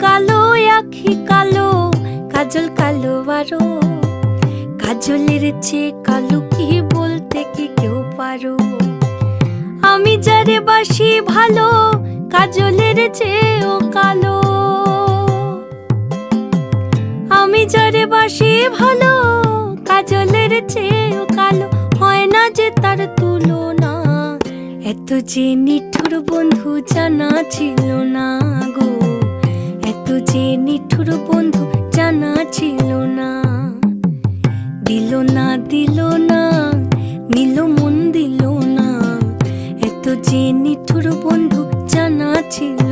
কালো, আখি কালো, কাজল কালো আরো। কাজলের চেয়ে কালো কি বলতে কি কেউ পারো? আমি যারে বাসি ভালো, কাজলের চেয়েও কালো। আমি যারে বাসি ভালো, কাজলের চেয়েও কালো। হয় না যে তার তুলনা, এত যে নিঠুর বন্ধু জানা ছিল না গো। এত যে নিঠুর বন্ধু জানা ছিল না। দিল না দিল না, নিল মন দিল না। এত যে নিঠুর বন্ধু জানা ছিল